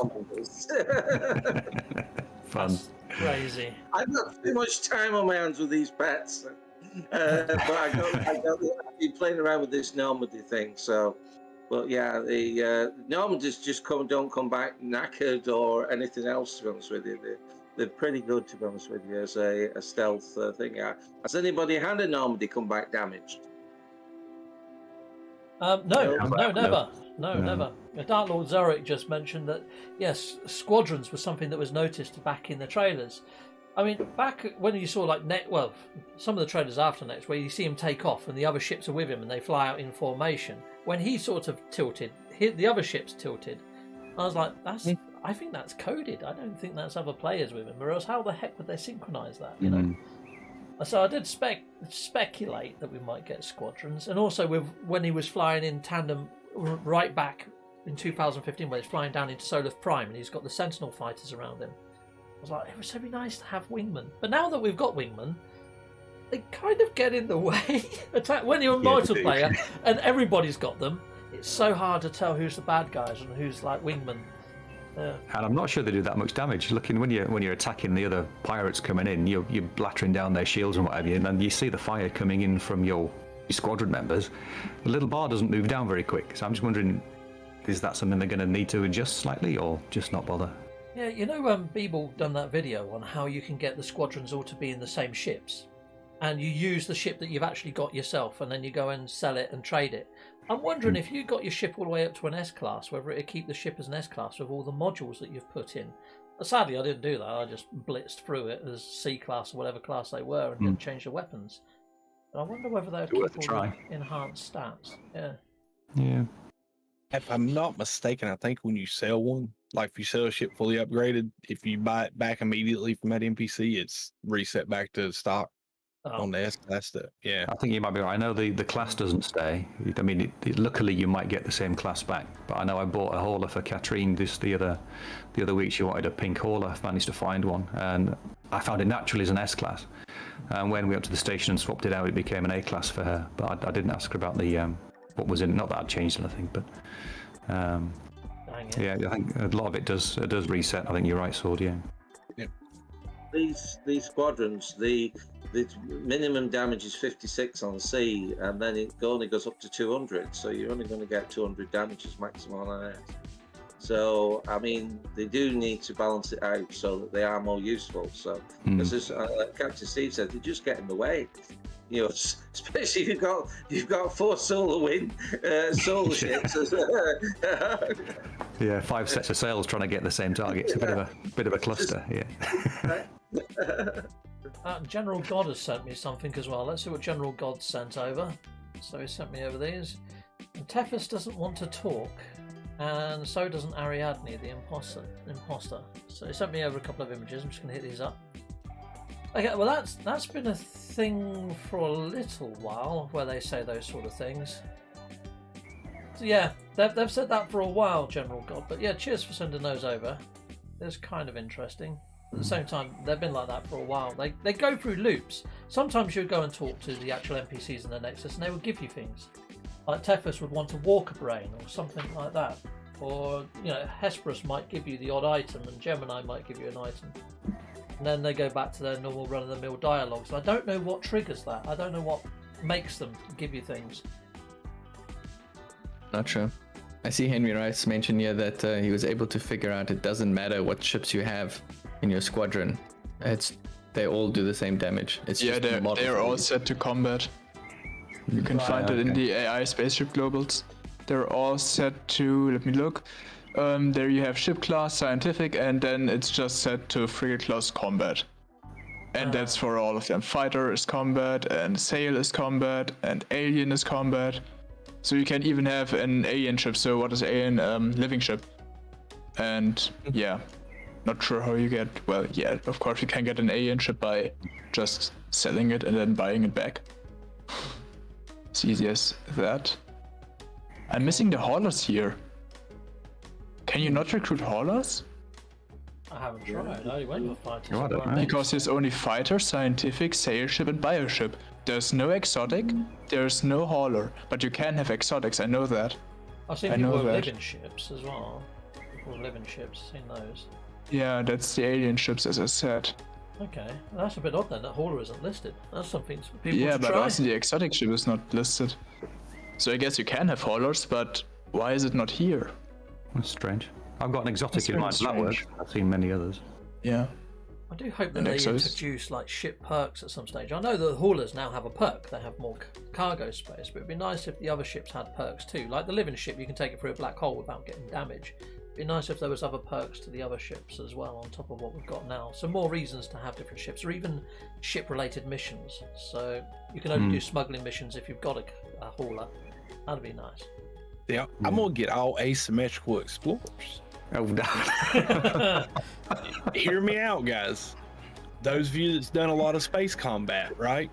D: Fun.
A: That's crazy.
F: I've got too much time on my hands with these pets. But I've been playing around with this Normandy thing, so. But yeah, the Normandies just don't come back knackered or anything else, to be honest with you. They're pretty good, to be honest with you, as a stealth thing. Has anybody had a Normandy come back damaged?
A: No, never. No, never. Dark Lord Zurich just mentioned that, yes, Squadrons was something that was noticed back in the trailers. I mean, back when you saw some of the trailers after Next, where you see him take off and the other ships are with him and they fly out in formation. When he sort of tilted, the other ships tilted. I was like, I think that's coded. I don't think that's other players with him. Or else, how the heck would they synchronize that? You know. So I did speculate that we might get Squadrons, and also when he was flying in tandem right back in 2015, when he's flying down into Solus Prime and he's got the Sentinel fighters around him. I was like, it would so be nice to have wingmen. But now that we've got wingmen, they kind of get in the way. When you're a multiplayer and everybody's got them, it's so hard to tell who's the bad guys and who's like wingmen. Yeah.
D: And I'm not sure they do that much damage. Looking when you're attacking the other pirates coming in, you're blattering down their shields and what have you, and then you see the fire coming in from your squadron members. The little bar doesn't move down very quick. So I'm just wondering, is that something they're going to need to adjust slightly, or just not bother?
A: Yeah, you know, Beeble done that video on how you can get the squadrons all to be in the same ships, and you use the ship that you've actually got yourself, and then you go and sell it and trade it. I'm wondering if you got your ship all the way up to an S-class, whether it'd keep the ship as an S-class with all the modules that you've put in. Sadly, I didn't do that. I just blitzed through it as C-class or whatever class they were and didn't change the weapons. But I wonder whether they would keep all the enhanced stats. Yeah.
D: Yeah.
E: If I'm not mistaken, I think when you sell one, like if you sell a ship fully upgraded, if you buy it back immediately from that NPC, it's reset back to stock on the S-class stuff. Yeah.
D: I think you might be right. I know the class doesn't stay. I mean, luckily you might get the same class back. But I know I bought a hauler for Katrine the other week. She wanted a pink hauler. I managed to find one, and I found it naturally as an S-class. And when we went to the station and swapped it out, it became an A-class for her. But I didn't ask her about the what was in it. Not that I'd changed anything, but yeah, I think a lot of it does reset. I think you're right, Sword. Yeah.
F: These squadrons, the minimum damage is 56 on C, and then it only goes up to 200. So you're only going to get 200 damage as maximum on IS. So I mean, they do need to balance it out so that they are more useful. So as like Captain Steve said, they just get in the way. You know, especially if you've got 4 solar wind solar ships.
D: Yeah, 5 sets of sails trying to get the same target. It's a bit of a cluster. Yeah.
A: General God has sent me something as well. Let's see what General God sent over. So he sent me over these. And Tethys doesn't want to talk, and so doesn't Ariadne, the imposter. So he sent me over a couple of images. I'm just going to hit these up. Okay, well that's been a thing for a little while, where they say those sort of things. So yeah, they've said that for a while, General God. But yeah, cheers for sending those over. It's kind of interesting. At the same time, they've been like that for a while. They go through loops. Sometimes you'd go and talk to the actual NPCs in the Nexus, and they would give you things. Like Tethys would want to walk a brain or something like that. Or, you know, Hesperus might give you the odd item, and Gemini might give you an item. And then they go back to their normal run-of-the-mill dialogues. I don't know what triggers that. I don't know what makes them give you things.
B: Not sure. I see Henry Rice mention here that he was able to figure out it doesn't matter what ships you have in your squadron. They all do the same damage. It's
C: yeah,
B: just
C: they're all set to combat. You can find it in the AI spaceship globals. They're all set to, let me look. There you have ship class, scientific, and then it's just set to frigate class combat. And that's for all of them. Fighter is combat, and sail is combat, and alien is combat. So you can even have an alien ship. So what is alien? Living ship. And yeah, not sure how you get, well, yeah, of course you can get an alien ship by just selling it and then buying it back. It's easy as that. I'm missing the haulers here. Can you not recruit haulers?
A: I haven't tried. I only went with fighters.
C: Because there's only fighter, scientific, sail ship, and bioship. There's no exotic, there's no hauler, but you can have exotics, I know that.
A: I've seen people with living ships as well. People with living ships, seen those.
C: Yeah, that's the alien ships, as I said.
A: Okay, well, that's a bit odd then, that hauler isn't listed. That's something for people to try.
C: Yeah, but also the exotic ship is not listed. So I guess you can have haulers, but why is it not here?
D: That's strange. I've got an exotic in mind, that works. I've seen many others.
C: Yeah.
A: I do hope that they introduce like ship perks at some stage. I know that the haulers now have a perk, they have more cargo space, but it'd be nice if the other ships had perks too. Like the living ship, you can take it through a black hole without getting damage. It'd be nice if there was other perks to the other ships as well on top of what we've got now. So more reasons to have different ships, or even ship-related missions. So you can only do smuggling missions if you've got a hauler. That'd be nice.
E: Yeah, I'm gonna get all asymmetrical explorers.
D: Oh, no.
E: Hear me out, guys. Those of you that's done a lot of space combat, right?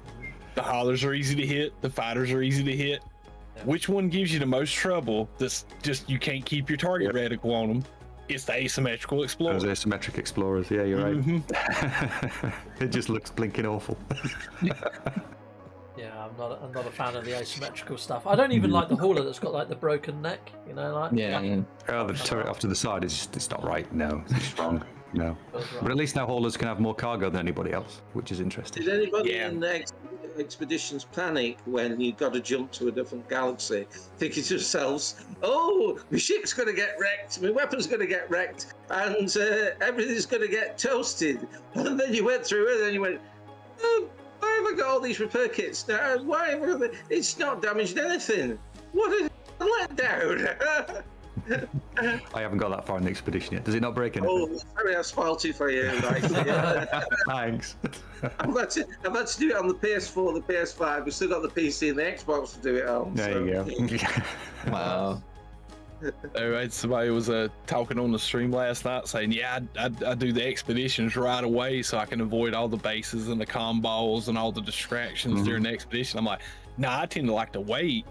E: The haulers are easy to hit. The fighters are easy to hit. Yeah. Which one gives you the most trouble? That's just you can't keep your target reticle on them. It's the asymmetrical explorers.
D: Those asymmetric explorers. Yeah, you're right. It just looks blinking awful.
A: Yeah, I'm not a fan of the asymmetrical stuff. I don't even like the hauler that's got like the broken neck, you know, like
D: Oh, the turret off to the side is just, it's not right. No, it's wrong. No. But at least now haulers can have more cargo than anybody else, which is interesting.
F: Did anybody expeditions panic when you've got to jump to a different galaxy, thinking to yourselves, "Oh, my ship's going to get wrecked, my weapon's going to get wrecked, and everything's going to get toasted." And then you went through it, and you went, "Oh, why have I got all these repair kits now? Why have I... It's not damaged anything. What a letdown!"
D: I haven't got that far in the expedition yet. Does it not break anything?
F: Oh, sorry, I spoiled it for you. Right?
D: Thanks.
F: I've had to do it on the PS4, the PS5. We've still got the PC and the Xbox to do it on.
D: There you go.
B: Wow.
E: Alright, somebody was talking on the stream last night saying, "Yeah, I do the expeditions right away so I can avoid all the bases and the combos and all the distractions during the expedition." I'm like, "Nah, I tend to like to wait.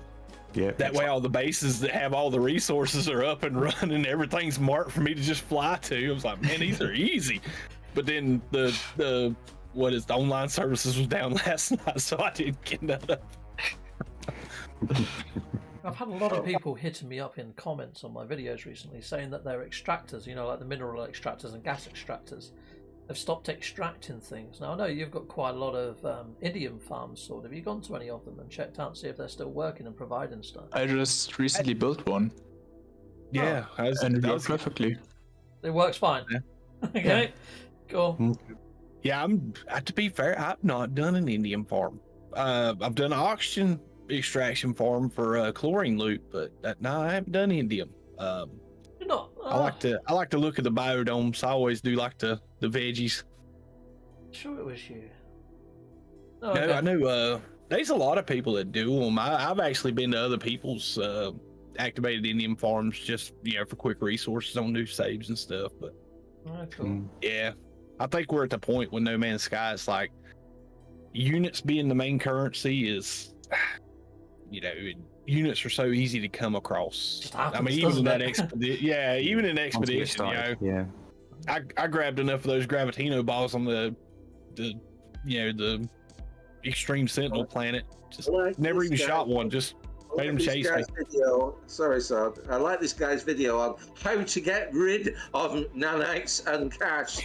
D: Yeah.
E: That way all the bases that have all the resources are up and running, everything's marked for me to just fly to." I was like, "Man, these are easy." But then the online services was down last night, so I didn't get none of.
A: I've had a lot of people hitting me up in comments on my videos recently saying that their extractors, you know, like the mineral extractors and gas extractors, have stopped extracting things. Now, I know you've got quite a lot of indium farms, sort of. Have you gone to any of them and checked out, see if they're still working and providing stuff?
C: I just recently built one.
E: Yeah,
C: And it works perfectly.
A: It works fine.
E: Yeah.
A: Okay, cool.
E: Yeah, to be fair, I've not done an indium farm. I've done an oxygen extraction farm for chlorine loot, but no, I haven't done indium.
A: You're not.
E: I like to look at the biodomes. I always do like the veggies.
A: Sure, it was you. Oh,
E: No,
A: okay.
E: I know. There's a lot of people that do them. I've actually been to other people's activated indium farms, just for quick resources on new saves and stuff. But
A: Oh, cool.
E: yeah, I think we're at the point with No Man's Sky. It's like units being the main currency is, units are so easy to come across.
A: Just happens,
E: I mean, even in
A: doesn't
E: that
A: it?
E: expedition, even in expedition,
D: Yeah.
E: I grabbed enough of those Gravitino balls on the Extreme Sentinel planet. Just
F: Like
E: never
F: this
E: even
F: guy.
E: shot one. Just
F: I
E: made him
F: like this
E: chase me.
F: guy's video. Sorry, Sod. I like this guy's video on how to get rid of nanites and cash.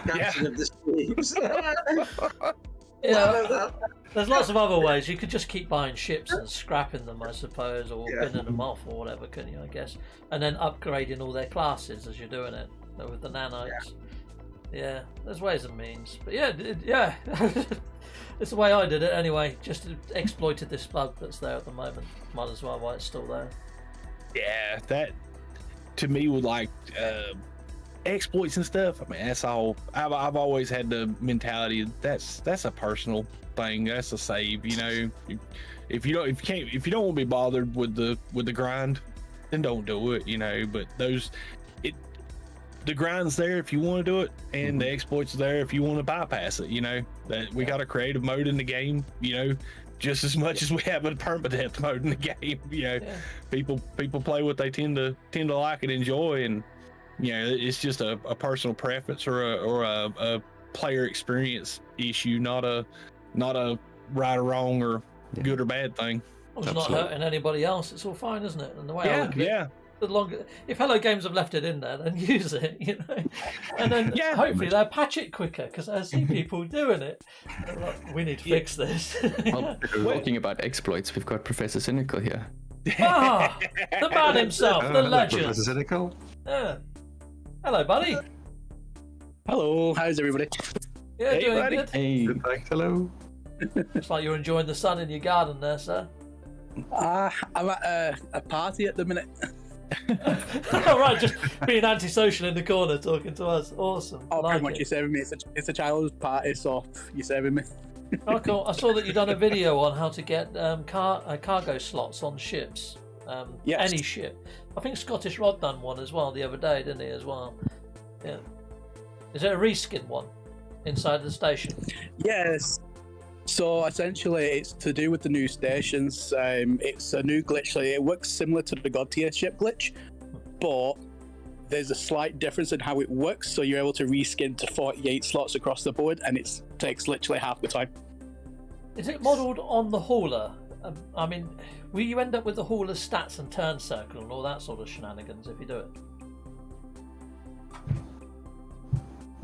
F: Captain of the streams.
A: Yeah, there's lots of other ways. You could just keep buying ships and scrapping them, I suppose, or
F: Yeah.
A: binning them off or whatever, couldn't you, I guess? And then upgrading all their classes as you're doing it with the nanites. Yeah, there's ways and means. But yeah. It's the way I did it anyway. Just exploited this bug that's there at the moment. Might as well while it's still there.
E: Yeah, that to me would like exploits and stuff. I mean, that's all. I've always had the mentality that's a personal thing. That's a save. If you don't want to be bothered with the grind, then don't do it. But the grind's there if you want to do it, and the exploits are there if you want to bypass it. That we got a creative mode in the game. Just as much as we have a permadeath mode in the game. People play what they tend to like and enjoy, and it's just a personal preference or a player experience issue, not a right or wrong or good or bad thing.
A: Well, it's not hurting anybody else. It's all fine, isn't it? And the way I look at it,
E: Yeah.
A: the longer, if Hello Games have left it in there, then use it, and then hopefully they'll patch it quicker, because I see people doing it. They're like, we need to fix this.
B: Well, talking about exploits, we've got Professor Cynical here.
A: The man himself, the legend.
D: Professor Cynical.
A: Yeah. Hello, buddy.
G: Hello, how's everybody?
A: Yeah,
E: Hey,
A: doing
E: buddy.
A: good.
B: Hey,
D: Good, thanks. Hello.
A: Looks like you're enjoying the sun in your garden there, sir.
G: I'm at a party at the minute.
A: All right, just being antisocial in the corner, talking to us. Awesome.
G: Oh,
A: Like
G: pretty much
A: it.
G: you're saving me. It's a child's party, so you're saving me.
A: Oh, cool. I saw that you've done a video on how to get cargo slots on ships.
G: Yes.
A: Any ship. I think Scottish Rod done one as well the other day, didn't he, as well? Yeah. Is it a reskin one inside the station?
G: Yes. So essentially, it's to do with the new stations. It's a new glitch. It works similar to the God tier ship glitch, but there's a slight difference in how it works. So you're able to reskin to 48 slots across the board, and it takes literally half the time.
A: Is it modelled on the hauler? I mean, will you end up with the hauler's stats and turn circle and all that sort of shenanigans if you do it?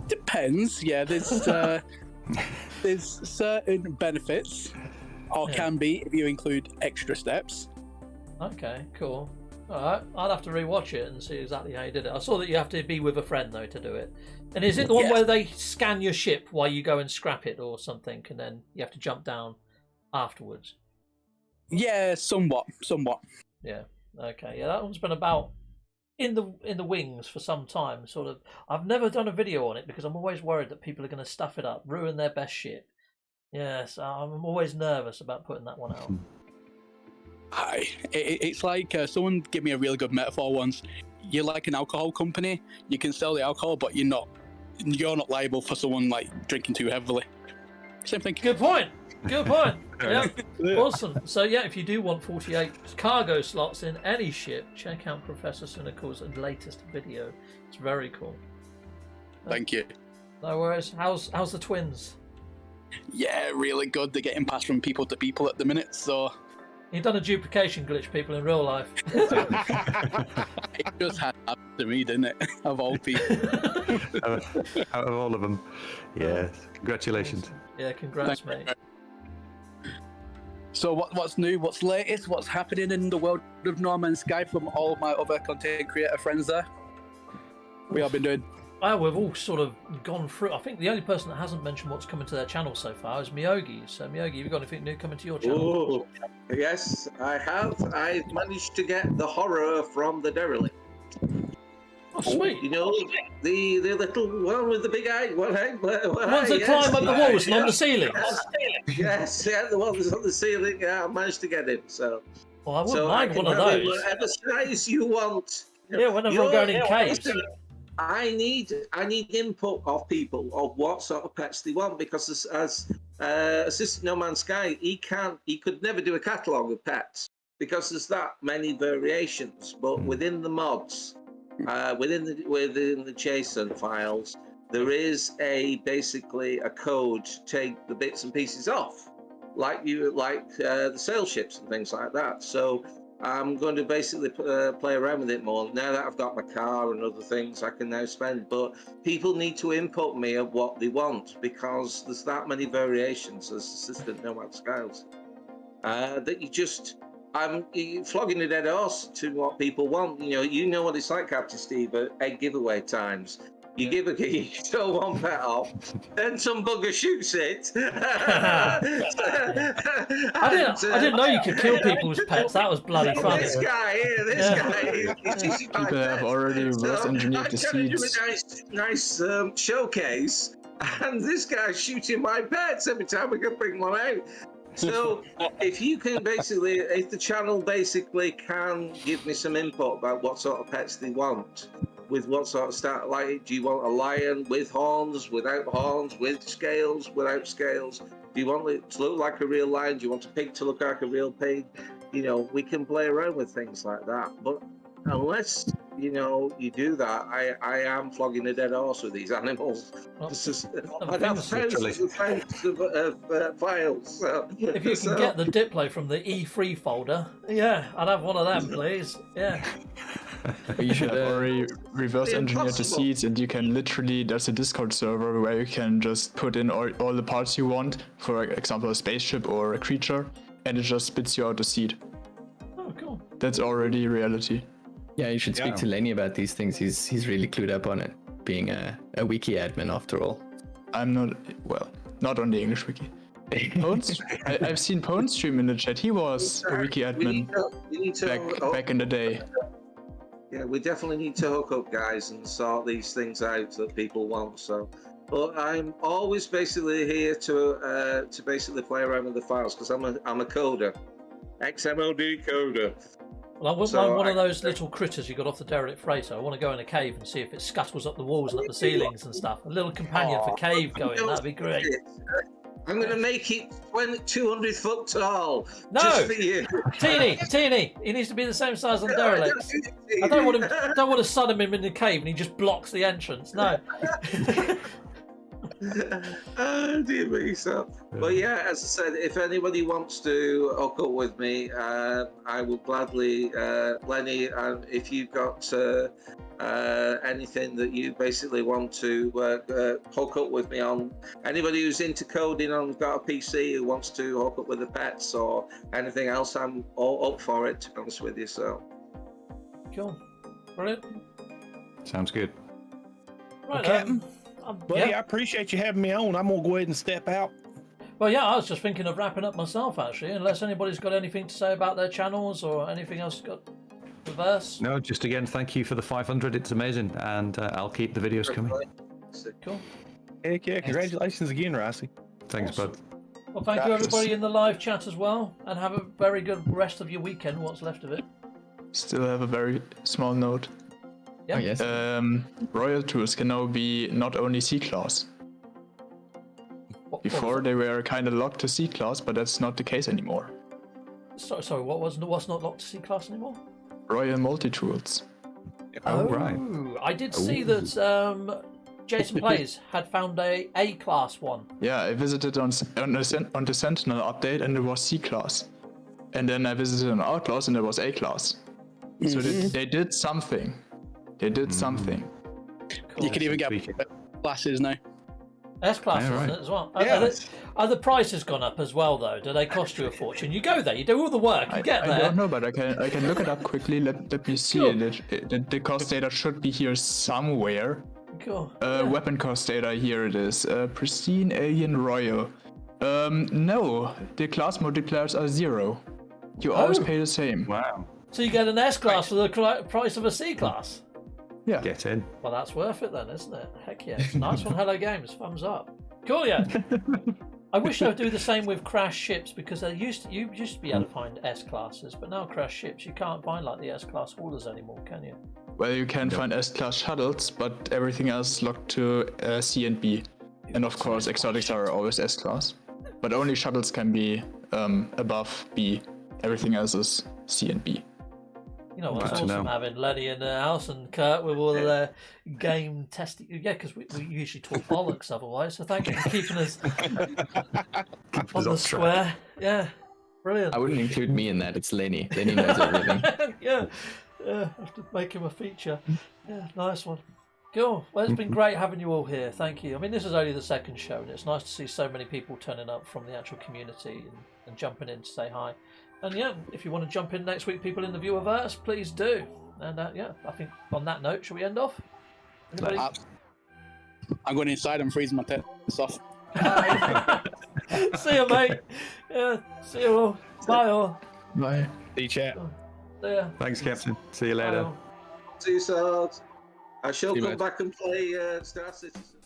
G: Depends. Yeah, there's certain benefits. or can be if you include extra steps.
A: Okay, cool. All right, I'll have to rewatch it and see exactly how you did it. I saw that you have to be with a friend though to do it. And is it the one where they scan your ship while you go and scrap it or something, and then you have to jump down afterwards?
G: Yeah, somewhat.
A: Yeah. Okay. Yeah, that one's been about in the wings for some time. Sort of. I've never done a video on it because I'm always worried that people are going to stuff it up, ruin their best ship. Yes, I'm always nervous about putting that one out.
G: It's like someone gave me a really good metaphor once. You're like an alcohol company. You can sell the alcohol, but you're not liable for someone like drinking too heavily. Same thing.
A: Good point. Yeah, awesome. So yeah, if you do want 48 cargo slots in any ship, check out Professor Cynical's latest video. It's very cool.
G: Thank you.
A: No worries. How's the twins?
G: Yeah, really good. They're getting passed from people to people at the minute, so...
A: You've done a duplication glitch, people, in real life.
G: It just had happened to me, didn't it? Of all people.
D: Out of all of them. Yes. Congratulations.
A: Yeah, congrats, mate.
G: So what's new, what's latest, what's happening in the world of No Man's Sky from all my other content creator friends there? We all been doing?
A: Well, we've all sort of gone through. I think the only person that hasn't mentioned what's coming to their channel so far is Miyogi. So, Miyogi, have you got anything new coming to your channel?
F: Oh, yes, I have. I've managed to get the horror from the derelict.
A: Oh, sweet.
F: You know, the little one with the big eye. One eye.
A: The ones that climb up the walls and on the ceilings.
F: Yes, yeah, the one that's on the ceiling. Yeah, I managed to get him. So,
A: well, I wouldn't mind one of those.
F: Whatever size you want.
A: Yeah, whenever I'm going in caves.
F: I need input of people of what sort of pets they want, because as Assistant No Man's Sky, he could never do a catalogue of pets because there's that many variations. But within the mods, within the JSON files, there is basically a code to take the bits and pieces off, like the sail ships and things like that. So I'm going to basically play around with it more. Now that I've got my car and other things I can now spend, but people need to input me of what they want, because there's that many variations as Assistant No Man's Skies that I'm flogging a dead horse to what people want. You know what it's like, NCaptainSteve, at egg giveaway times. You show one pet off, then some bugger shoots it.
A: I didn't know you could kill people's pets. That was bloody funny.
F: This guy,
C: people have already reverse engineered the seeds.
F: A nice showcase, and this guy's shooting my pets every time I can bring one out. So if the channel basically can give me some input about what sort of pets they want, with what sort of start, like, do you want a lion with horns, without horns, with scales, without scales? Do you want it to look like a real lion? Do you want a pig to look like a real pig? We can play around with things like that. But unless, you do that, I am flogging a dead horse with these animals. It's just, I'd have thousands of files. So,
A: if you can get the Diplo from the E3 folder, yeah, I'd have one of them, please. Yeah.
C: You should already reverse engineer the seeds, and you can literally, there's a Discord server where you can just put in all the parts you want, for example a spaceship or a creature, and it just spits you out a seed.
A: Oh, cool.
C: That's already reality.
B: Yeah, you should speak to Lenny about these things. He's really clued up on it, being a wiki admin after all.
C: I'm not on the English wiki. I've seen Pwn stream in the chat. He was a wiki admin back in the day.
F: Yeah, we definitely need to hook up, guys, and sort these things out that people want. So, but I'm always basically here to basically play around with the files, because I'm a coder, XMLD coder.
A: Well, I wouldn't mind one of those little critters you got off the derelict freighter. I want to go in a cave and see if it scuttles up the walls and up the ceilings and stuff. A little companion for cave going, that'd be great.
F: I'm going to make it 200 foot tall.
A: No,
F: just for you.
A: Teeny. He needs to be the same size on derelict. I don't want to sudden him in the cave and he just blocks the entrance. No.
F: Oh, dear me. But yeah, as I said, if anybody wants to hook up with me, I will gladly, Lenny, if you've got anything that you basically want to hook up with me on. Anybody who's into coding and got a PC who wants to hook up with the pets or anything else, I'm all up for it, to be honest with you. So
A: Cool. Brilliant.
D: Sounds good.
A: Right,
E: Captain, buddy,
A: yeah.
E: I appreciate you having me on. I'm gonna go ahead and step out.
A: Well, yeah, I was just thinking of wrapping up myself, actually, unless anybody's got anything to say about their channels or anything else got reverse.
D: No, just again, thank you for the 500. It's amazing, and I'll keep the videos coming.
A: Cool.
E: Heck yeah, congratulations again, Rossi.
D: Thanks, bud.
A: Well, thank you, everybody in the live chat as well, and have a very good rest of your weekend, what's left of it.
C: Still have a very small note.
A: Yeah.
B: Oh, yes.
C: Royal tools can now be not only C-class. Before they were kind of locked to C-class, but that's not the case anymore.
A: Sorry, what's not locked to C-class anymore?
C: Royal multi-tools.
D: Oh, right.
A: I did see that Jason Plays had found a class one.
C: Yeah, I visited on the Sentinel update and it was C-class. And then I visited on Outlaws and it was A-class. So they did something. They did something.
A: Cool.
G: You can even get classes now.
A: S-class,
D: Yeah, right.
A: isn't it, as well?
C: Yeah.
A: Are the prices gone up as well, though? Do they cost you a fortune? You go there, you do all the work, you get there.
C: I don't know, but I can look it up quickly. Let me see.
A: Cool.
C: The cost data should be here somewhere.
A: Cool.
C: Weapon cost data, here it is. Pristine Alien Royal. No, the class multipliers are 0. You always pay the same.
D: Wow.
A: So you get an S-class for the price of a C-class?
C: Yeah.
D: Get in.
A: Well, that's worth it then, isn't it? Heck yeah. Nice one, Hello Games. Thumbs up. Cool, yeah. I wish I'd do the same with crash ships, because you used to be able to find S-classes, but now crash ships, you can't find like the S-class haulers anymore, can you?
C: Well, you can find S-class shuttles, but everything else is locked to C and B. And of course, exotics are always S-class. But only shuttles can be above B. Everything else is C and B.
A: You know what's
D: Good to
A: awesome
D: know.
A: having Lenny in the house and Kurt with all of their game testing. Yeah, because we usually talk bollocks otherwise. So thank you for keeping us on the square. Yeah, brilliant.
B: I wouldn't include me in that. It's Lenny. Lenny knows everything.
A: yeah, have to make him a feature. Yeah, nice one. Cool. Well, it's been great having you all here. Thank you. I mean, this is only the second show, and it's nice to see so many people turning up from the actual community and jumping in to say hi. And yeah, if you want to jump in next week, people in the viewerverse, please do. And yeah, I think on that note, shall we end off? Anybody?
G: I'm going inside and freezing my tits off.
A: See you, mate. Yeah, see you all. Bye all.
C: Bye.
E: See you, chat.
A: See ya.
D: Thanks, Captain. See you
A: Bye
D: later.
A: all.
F: see you, so I shall
E: See you,
F: come
E: mate.
F: back and play Star Citizen.